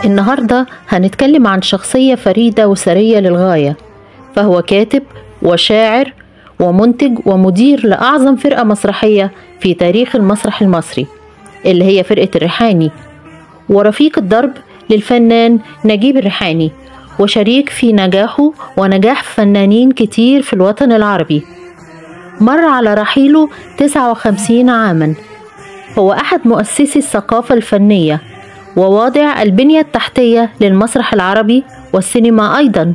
النهاردة هنتكلم عن شخصية فريدة وثرية للغاية، فهو كاتب وشاعر ومنتج ومدير لأعظم فرقة مسرحية في تاريخ المسرح المصري اللي هي فرقة الريحاني، ورفيق الدرب للفنان نجيب الريحاني، وشريك في نجاحه ونجاح فنانين كتير في الوطن العربي. مر على رحيله 59 عاما. هو أحد مؤسسي الثقافة الفنية وواضع البنية التحتية للمسرح العربي والسينما أيضا.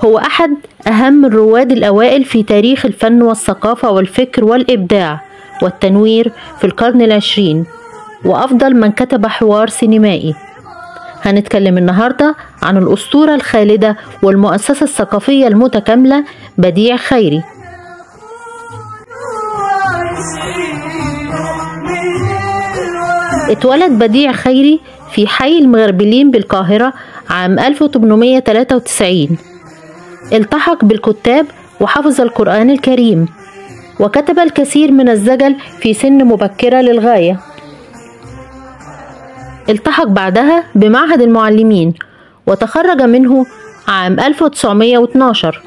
هو أحد أهم الرواد الأوائل في تاريخ الفن والثقافة والفكر والإبداع والتنوير في القرن العشرين، وأفضل من كتب حوار سينمائي. هنتكلم النهاردة عن الأسطورة الخالدة والمؤسسة الثقافية المتكاملة بديع خيري. اتولد بديع خيري في حي المغربلين بالقاهرة عام 1893. التحق بالكتاب وحفظ القرآن الكريم، وكتب الكثير من الزجل في سن مبكرة للغاية. التحق بعدها بمعهد المعلمين وتخرج منه عام 1912،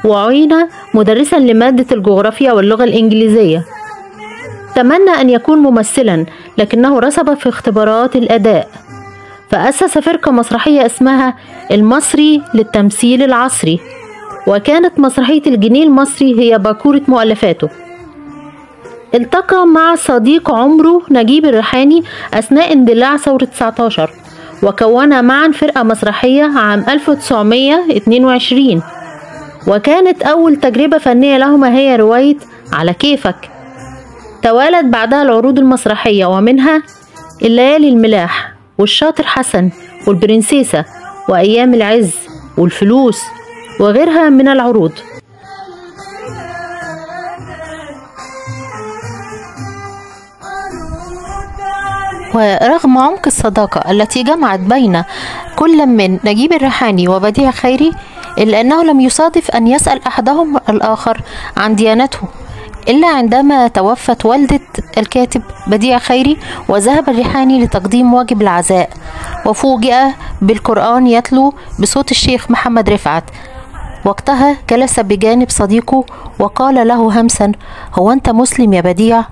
وعين مدرسا لمادة الجغرافيا واللغة الإنجليزية. تمنى أن يكون ممثلا، لكنه رسب في اختبارات الأداء، فأسس فرقة مسرحية اسمها المصري للتمثيل العصري، وكانت مسرحية الجنيه المصري هي باكورة مؤلفاته. التقى مع صديق عمره نجيب الريحاني أثناء اندلاع ثورة 19، وكونا معا فرقة مسرحية عام 1922، وكانت أول تجربة فنية لهما هي رواية على كيفك. توالت بعدها العروض المسرحية، ومنها الليالي الملاح والشاطر حسن والبرنسيسة وأيام العز والفلوس وغيرها من العروض. ورغم عمق الصداقة التي جمعت بين كل من نجيب الريحاني وبديع خيري، إلا أنه لم يصادف أن يسأل أحدهم الآخر عن ديانته، إلا عندما توفت والدة الكاتب بديع خيري وذهب الريحاني لتقديم واجب العزاء، وفوجئ بالقرآن يتلو بصوت الشيخ محمد رفعت. وقتها جلس بجانب صديقه وقال له همسا: هو أنت مسلم يا بديع؟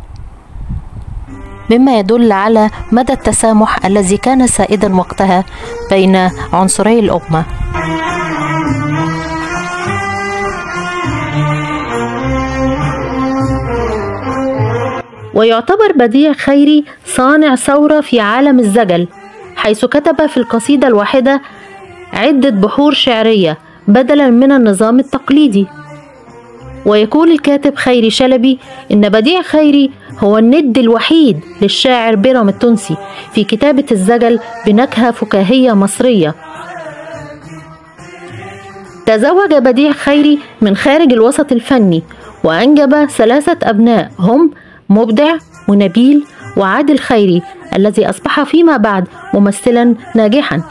مما يدل على مدى التسامح الذي كان سائدا وقتها بين عنصري الأمة. ويعتبر بديع خيري صانع ثورة في عالم الزجل، حيث كتب في القصيدة الواحدة عدة بحور شعرية بدلا من النظام التقليدي. ويقول الكاتب خيري شلبي إن بديع خيري هو الند الوحيد للشاعر بيرام التونسي في كتابة الزجل بنكهة فكاهية مصرية. تزوج بديع خيري من خارج الوسط الفني، وأنجب 3 أبناء هم مبدع ونبيل وعادل خيري، الذي أصبح فيما بعد ممثلا ناجحا.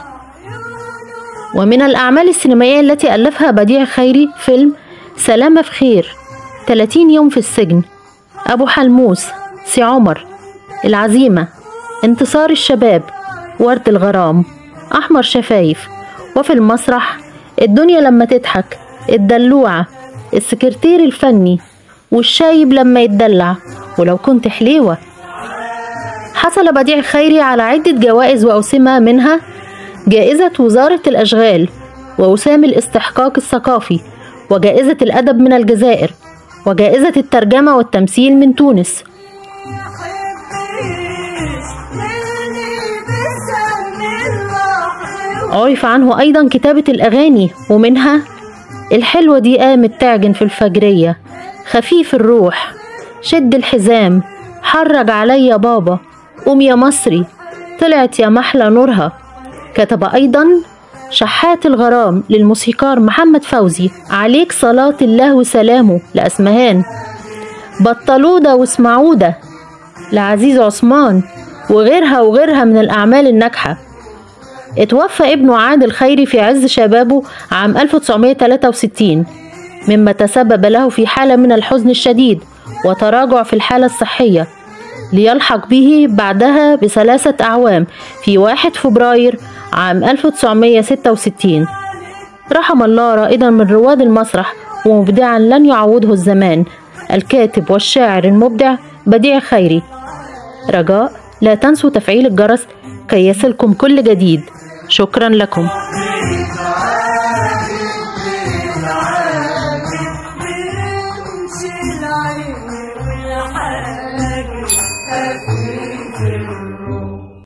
ومن الأعمال السينمائية التي ألفها بديع خيري فيلم سلامة في خير، 30 يوم في السجن، أبو حلموس، سي عمر، العزيمة، انتصار الشباب، ورد الغرام، أحمر شفايف. وفي المسرح الدنيا لما تضحك، الدلوعة، السكرتير الفني، والشايب لما يتدلع، ولو كنت حليوة. حصل بديع خيري على عدة جوائز وأوسمة، منها جائزة وزارة الأشغال، ووسام الاستحقاق الثقافي، وجائزة الأدب من الجزائر، وجائزة الترجمة والتمثيل من تونس. عرف عنه أيضا كتابة الأغاني، ومنها الحلوة دي قامت تعجن في الفجرية، خفيف الروح، شد الحزام، حرج عليا بابا، قوم يا مصري، طلعت يا محلى نورها. كتب أيضا شحات الغرام للموسيقار محمد فوزي، عليك صلاة الله وسلامه لأسمهان، بطلودة واسمعودة لعزيز عثمان، وغيرها من الأعمال الناجحة. اتوفى ابنه عادل خيري في عز شبابه عام 1963، مما تسبب له في حالة من الحزن الشديد وتراجع في الحالة الصحية، ليلحق به بعدها ب3 أعوام في 1 فبراير عام 1966. رحم الله رائدا من رواد المسرح ومبدعا لن يعوضه الزمان، الكاتب والشاعر المبدع بديع خيري. رجاء لا تنسوا تفعيل الجرس كي يصلكم كل جديد. شكرا لكم.